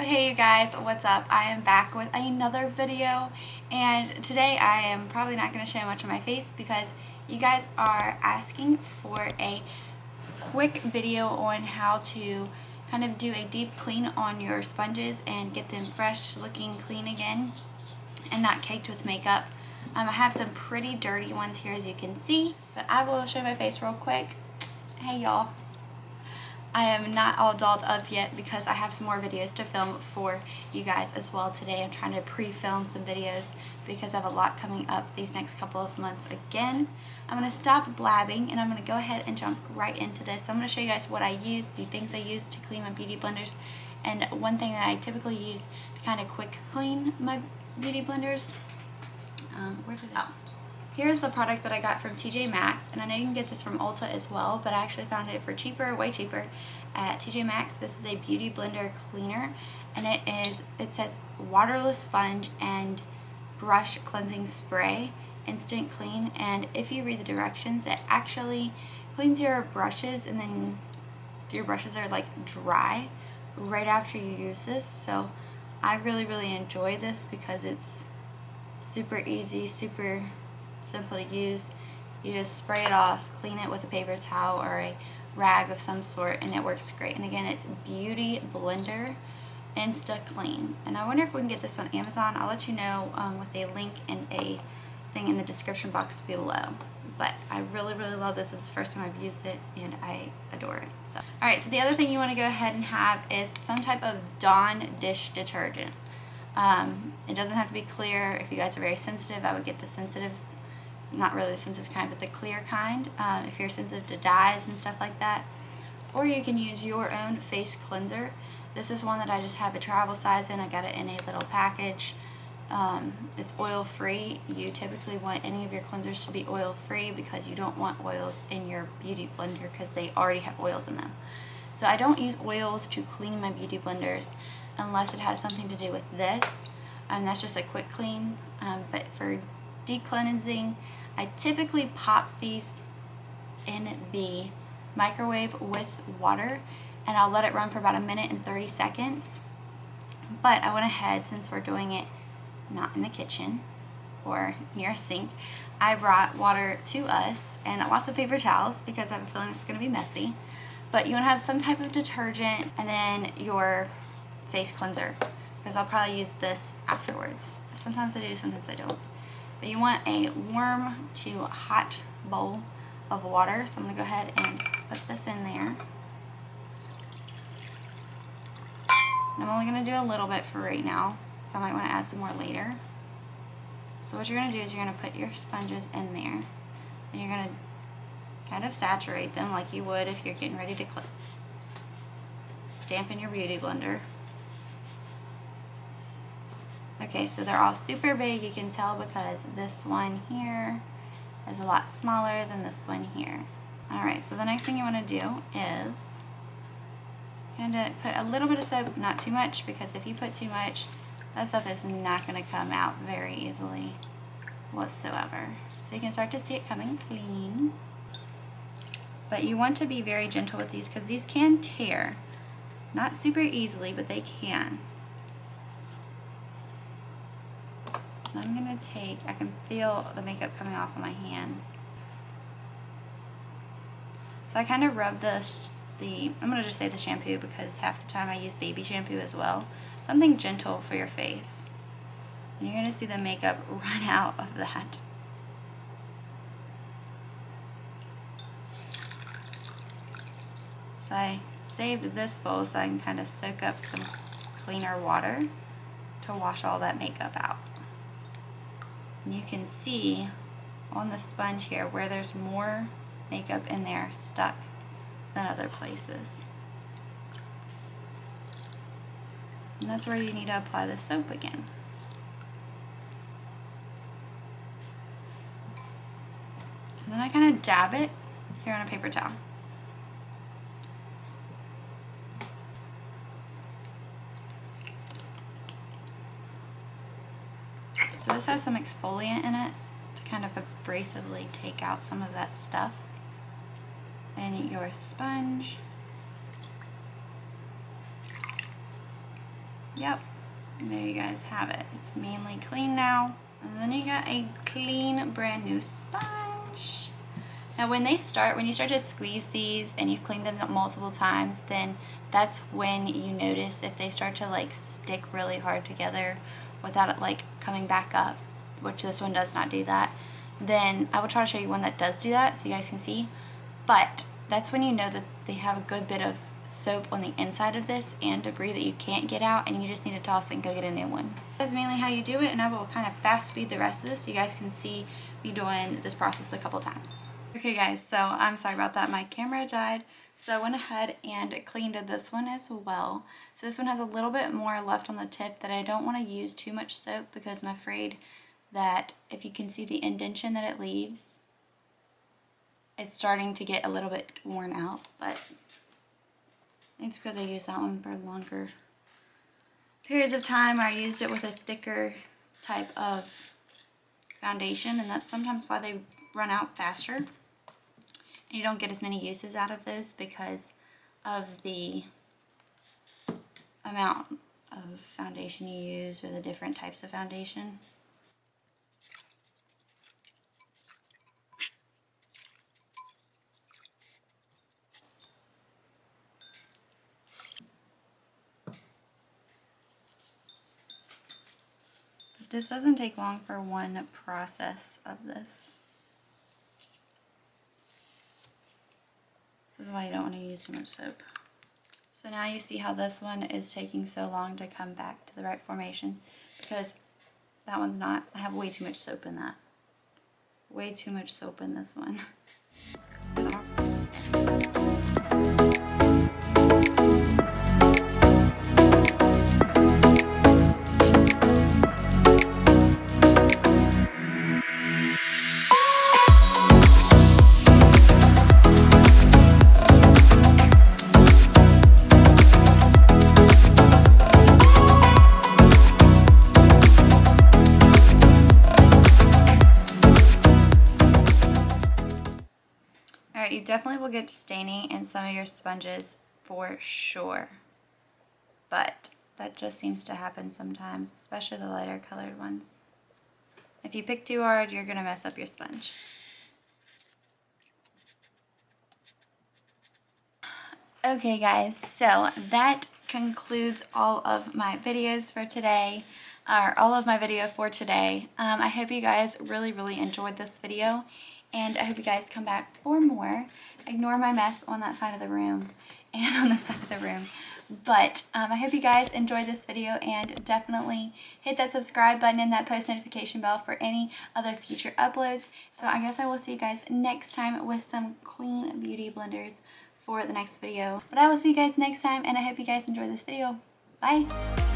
hey you guys, what's up? I am back with another video, and today I am probably not going to show much of my face because you guys are asking for a quick video on how to kind of do a deep clean on your sponges and get them fresh looking clean again and not caked with makeup. I have some pretty dirty ones here as you can see, but I will show my face real quick. Hey y'all. I am not all dolled up yet because I have some more videos to film for you guys as well today. I'm trying to pre-film some videos because I have a lot coming up these next couple of months again. I'm going to stop blabbing and I'm going to go ahead and jump right into this. So I'm going to show you guys what I use, the things I use to clean my beauty blenders, and one thing that I typically use to kind of quick clean my beauty blenders. Here's the product that I got from TJ Maxx, and I know you can get this from Ulta as well, but I actually found it for cheaper, way cheaper, at TJ Maxx. This is a beauty blender cleaner, and it says waterless sponge and brush cleansing spray, instant clean, and if you read the directions, it actually cleans your brushes, and then your brushes are like dry right after you use this. So I really enjoy this because it's super easy, super simple to use. You just spray it off, clean it with a paper towel or a rag of some sort, and it works great. And again, it's Beauty Blender Insta Clean, and I wonder if we can get this on Amazon. I'll let you know with a link and a thing in the description box below. But I really love this. This is the first time I've used it and I adore it. So alright, so the other thing you want to go ahead and have is some type of Dawn dish detergent. It doesn't have to be clear. If you guys are very sensitive, I would get the sensitive, not really the sensitive kind, but the clear kind, if you're sensitive to dyes and stuff like that. Or you can use your own face cleanser. This is one that I just have a travel size in. I got it in a little package. It's oil free. You typically want any of your cleansers to be oil free because you don't want oils in your beauty blender because they already have oils in them. So I don't use oils to clean my beauty blenders unless it has something to do with this, and that's just a quick clean. But for deep cleansing, I typically pop these in the microwave with water, and I'll let it run for about 1 minute and 30 seconds. But I went ahead, since we're doing it not in the kitchen or near a sink, I brought water to us and lots of paper towels because I have a feeling it's going to be messy. But you want to have some type of detergent and then your face cleanser, because I'll probably use this afterwards. Sometimes I do, sometimes I don't. But you want a warm to hot bowl of water. So I'm going to go ahead and put this in there. And I'm only going to do a little bit for right now, so I might want to add some more later. So what you're going to do is you're going to put your sponges in there, and you're going to kind of saturate them like you would if you're getting ready to dampen your beauty blender. Okay, so they're all super big, you can tell, because this one here is a lot smaller than this one here. Alright, so the next thing you want to do is kind of put a little bit of soap, not too much, because if you put too much, that stuff is not going to come out very easily whatsoever. So you can start to see it coming clean. But you want to be very gentle with these because these can tear. Not super easily, but they can. I'm going to take, I can feel the makeup coming off on my hands. So I kind of rub I'm going to just say the shampoo because half the time I use baby shampoo as well. Something gentle for your face. And you're going to see the makeup run out of that. So I saved this bowl so I can kind of soak up some cleaner water to wash all that makeup out. And you can see on the sponge here where there's more makeup in there stuck than other places. And that's where you need to apply the soap again. And then I kind of dab it here on a paper towel. So this has some exfoliant in it to kind of abrasively take out some of that stuff. And your sponge. Yep, there you guys have it. It's mainly clean now. And then you got a clean, brand new sponge. Now when you start to squeeze these and you've cleaned them multiple times, then that's when you notice if they start to like stick really hard together without it like coming back up, which this one does not do that. Then I will try to show you one that does do that so you guys can see. But that's when you know that they have a good bit of soap on the inside of this and debris that you can't get out, and you just need to toss it and go get a new one. That's mainly how you do it, and I will kind of fast speed the rest of this so you guys can see me doing this process a couple times. Okay guys, so I'm sorry about that. My camera died, so I went ahead and cleaned this one as well. So this one has a little bit more left on the tip that I don't want to use too much soap because I'm afraid that if you can see the indentation that it leaves, it's starting to get a little bit worn out, but it's because I used that one for longer periods of time. I used it with a thicker type of foundation, and that's sometimes why they run out faster. And you don't get as many uses out of this because of the amount of foundation you use or the different types of foundation. This doesn't take long for one process of this. This is why you don't want to use too much soap. So now you see how this one is taking so long to come back to the right formation, because that one's not. I have way too much soap in that. Way too much soap in this one. Alright, you definitely will get staining in some of your sponges for sure, but that just seems to happen sometimes, especially the lighter colored ones. If you pick too hard, you're going to mess up your sponge. Okay guys, so that concludes all of my videos for today, or all of my video for today. I hope you guys really enjoyed this video, and I hope you guys come back for more. Ignore my mess on that side of the room and on this side of the room. But I hope you guys enjoyed this video, and definitely hit that subscribe button and that post notification bell for any other future uploads. So I guess I will see you guys next time with some clean beauty blenders for the next video. But I will see you guys next time, and I hope you guys enjoyed this video. Bye!